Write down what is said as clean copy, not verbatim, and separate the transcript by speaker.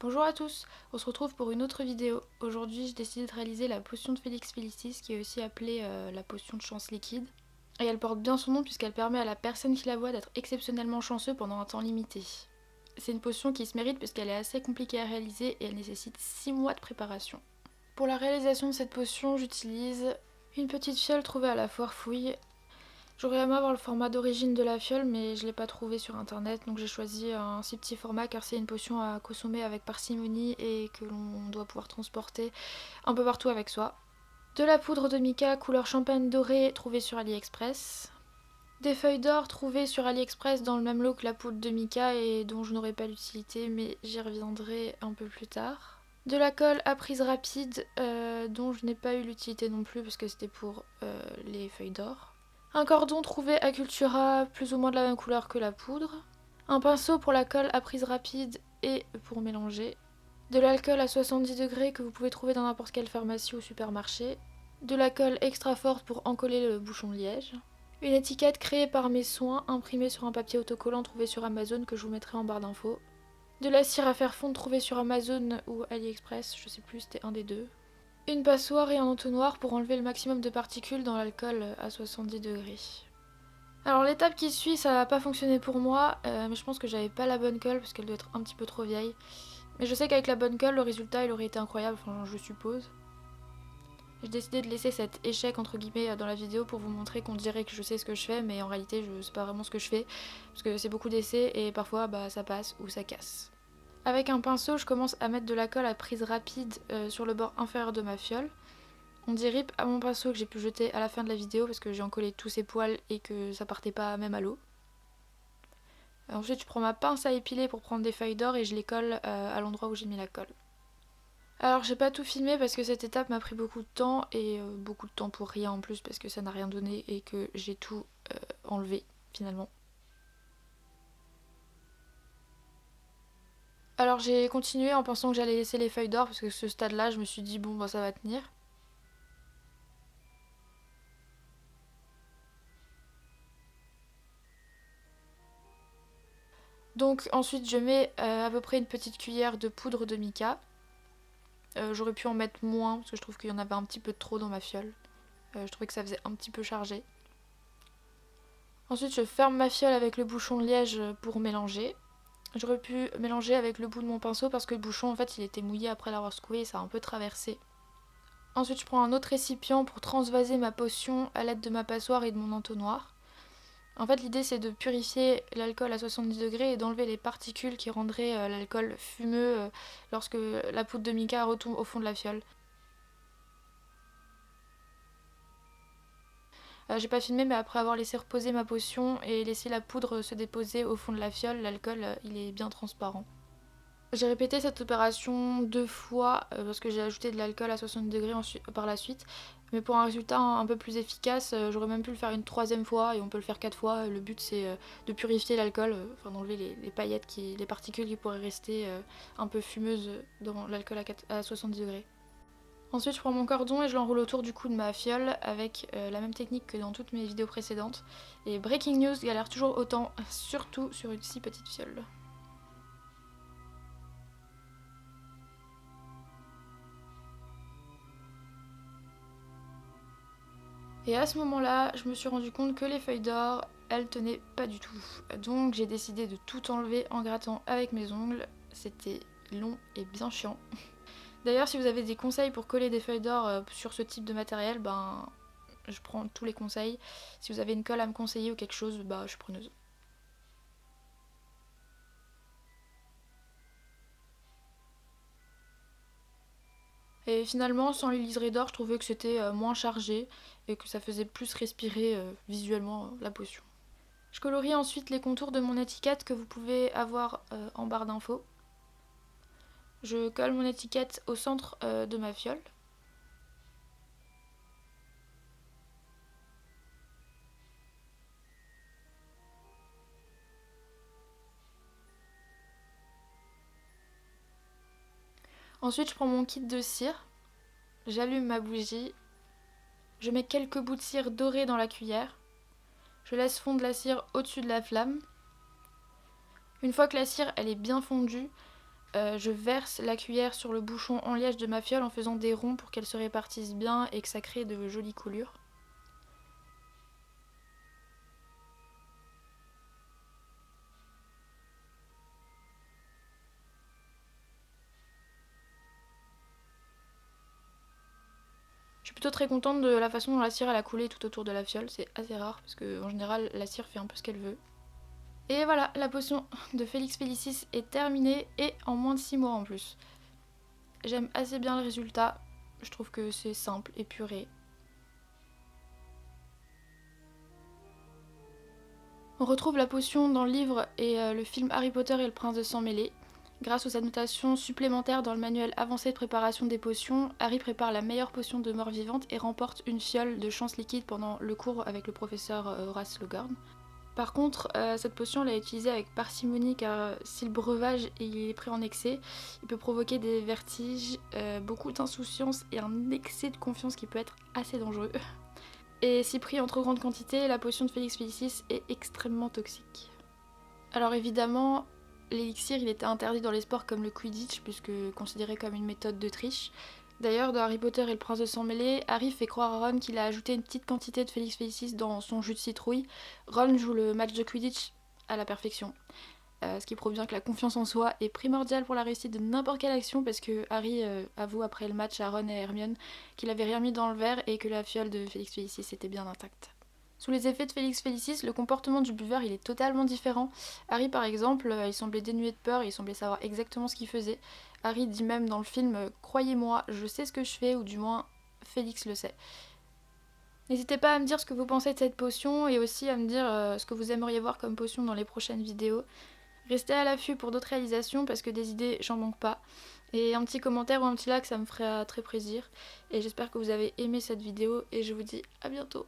Speaker 1: Bonjour à tous, on se retrouve pour une autre vidéo. Aujourd'hui j'ai décidé de réaliser la potion de Felix Felicis qui est aussi appelée la potion de chance liquide. Et elle porte bien son nom puisqu'elle permet à la personne qui la voit d'être exceptionnellement chanceux pendant un temps limité. C'est une potion qui se mérite puisqu'elle est assez compliquée à réaliser et elle nécessite 6 mois de préparation. Pour la réalisation de cette potion, j'utilise une petite fiole trouvée à la foire fouille. J'aurais aimé avoir le format d'origine de la fiole, mais je ne l'ai pas trouvé sur internet, donc j'ai choisi un si petit format car c'est une potion à consommer avec parcimonie et que l'on doit pouvoir transporter un peu partout avec soi. De la poudre de mica couleur champagne dorée trouvée sur AliExpress. Des feuilles d'or trouvées sur AliExpress dans le même lot que la poudre de mica et dont je n'aurai pas l'utilité, mais j'y reviendrai un peu plus tard. De la colle à prise rapide dont je n'ai pas eu l'utilité non plus parce que c'était pour les feuilles d'or. Un cordon trouvé à Cultura, plus ou moins de la même couleur que la poudre. Un pinceau pour la colle à prise rapide et pour mélanger. De l'alcool à 70 degrés que vous pouvez trouver dans n'importe quelle pharmacie ou supermarché. De la colle extra forte pour encoller le bouchon de liège. Une étiquette créée par mes soins, imprimée sur un papier autocollant trouvé sur Amazon que je vous mettrai en barre d'infos. De la cire à faire fondre trouvée sur Amazon ou AliExpress, je sais plus, c'était un des deux. Une passoire et un entonnoir pour enlever le maximum de particules dans l'alcool à 70 degrés. Alors l'étape qui suit, ça va pas fonctionner pour moi, mais je pense que j'avais pas la bonne colle parce qu'elle doit être un petit peu trop vieille. Mais je sais qu'avec la bonne colle, le résultat il aurait été incroyable, enfin je suppose. J'ai décidé de laisser cet échec entre guillemets dans la vidéo pour vous montrer qu'on dirait que je sais ce que je fais, mais en réalité je sais pas vraiment ce que je fais, parce que c'est beaucoup d'essais et parfois ça passe ou ça casse. Avec un pinceau, je commence à mettre de la colle à prise rapide sur le bord inférieur de ma fiole. On dit rip à mon pinceau que j'ai pu jeter à la fin de la vidéo parce que j'ai encollé tous ces poils et que ça partait pas même à l'eau. Ensuite, je prends ma pince à épiler pour prendre des feuilles d'or et je les colle à l'endroit où j'ai mis la colle. Alors, j'ai pas tout filmé parce que cette étape m'a pris beaucoup de temps et beaucoup de temps pour rien en plus parce que ça n'a rien donné et que j'ai tout enlevé finalement. Alors, j'ai continué en pensant que j'allais laisser les feuilles d'or parce que ce stade-là, je me suis dit bon, bah, ça va tenir. Donc ensuite je mets à peu près une petite cuillère de poudre de mica. J'aurais pu en mettre moins parce que je trouve qu'il y en avait un petit peu trop dans ma fiole. Je trouvais que ça faisait un petit peu chargé. Ensuite je ferme ma fiole avec le bouchon de liège pour mélanger. J'aurais pu mélanger avec le bout de mon pinceau parce que le bouchon en fait il était mouillé après l'avoir secoué et ça a un peu traversé. Ensuite je prends un autre récipient pour transvaser ma potion à l'aide de ma passoire et de mon entonnoir. En fait, l'idée c'est de purifier l'alcool à 70 degrés et d'enlever les particules qui rendraient l'alcool fumeux lorsque la poudre de mica retombe au fond de la fiole. J'ai pas filmé, mais après avoir laissé reposer ma potion et laissé la poudre se déposer au fond de la fiole, l'alcool il est bien transparent. J'ai répété cette opération 2 fois parce que j'ai ajouté de l'alcool à 60 degrés par la suite. Mais pour un résultat un peu plus efficace, j'aurais même pu le faire une 3e fois et on peut le faire 4 fois. Le but c'est de purifier l'alcool, enfin d'enlever les paillettes, les particules qui pourraient rester un peu fumeuses dans l'alcool à 70 degrés. Ensuite je prends mon cordon et je l'enroule autour du cou de ma fiole avec la même technique que dans toutes mes vidéos précédentes. Et breaking news, galère toujours autant, surtout sur une si petite fiole. Et à ce moment-là, je me suis rendu compte que les feuilles d'or, elles tenaient pas du tout. Donc j'ai décidé de tout enlever en grattant avec mes ongles. C'était long et bien chiant. D'ailleurs, si vous avez des conseils pour coller des feuilles d'or sur ce type de matériel, ben je prends tous les conseils. Si vous avez une colle à me conseiller ou quelque chose, bah je suis preneuse. Et finalement, sans les liserés d'or, je trouvais que c'était moins chargé et que ça faisait plus respirer visuellement la potion. Je colorie ensuite les contours de mon étiquette que vous pouvez avoir en barre d'infos. Je colle mon étiquette au centre de ma fiole. Ensuite, je prends mon kit de cire. J'allume ma bougie. Je mets quelques bouts de cire dorés dans la cuillère. Je laisse fondre la cire au-dessus de la flamme. Une fois que la cire elle est bien fondue, je verse la cuillère sur le bouchon en liège de ma fiole en faisant des ronds pour qu'elle se répartisse bien et que ça crée de jolies coulures. Je suis plutôt très contente de la façon dont la cire elle a coulé tout autour de la fiole, c'est assez rare parce que en général la cire fait un peu ce qu'elle veut. Et voilà, la potion de Felix Felicis est terminée et en moins de 6 mois en plus. J'aime assez bien le résultat, je trouve que c'est simple, épuré. On retrouve la potion dans le livre et le film Harry Potter et le Prince de Sang Mêlé. Grâce aux annotations supplémentaires dans le manuel avancé de préparation des potions, Harry prépare la meilleure potion de mort vivante et remporte une fiole de chance liquide pendant le cours avec le professeur Horace Slughorn. Par contre, cette potion, elle est utilisée avec parcimonie car si le breuvage est pris en excès, il peut provoquer des vertiges, beaucoup d'insouciance et un excès de confiance qui peut être assez dangereux. Et si pris en trop grande quantité, la potion de Felix Felicis est extrêmement toxique. Alors évidemment, l'élixir il était interdit dans les sports comme le Quidditch puisque considéré comme une méthode de triche. D'ailleurs, dans Harry Potter et le Prince de Sang Mêlé, Harry fait croire à Ron qu'il a ajouté une petite quantité de Felix Felicis dans son jus de citrouille. Ron joue le match de Quidditch à la perfection. Ce qui prouve bien que la confiance en soi est primordiale pour la réussite de n'importe quelle action parce que Harry avoue après le match à Ron et Hermione qu'il avait rien mis dans le verre et que la fiole de Felix Felicis était bien intacte. Sous les effets de Felix Felicis, le comportement du buveur il est totalement différent. Harry par exemple, il semblait dénué de peur, il semblait savoir exactement ce qu'il faisait. Harry dit même dans le film « Croyez-moi, je sais ce que je fais » ou du moins Félix le sait. N'hésitez pas à me dire ce que vous pensez de cette potion et aussi à me dire ce que vous aimeriez voir comme potion dans les prochaines vidéos. Restez à l'affût pour d'autres réalisations parce que des idées, j'en manque pas. Et un petit commentaire ou un petit like, ça me ferait très plaisir. Et j'espère que vous avez aimé cette vidéo et je vous dis à bientôt.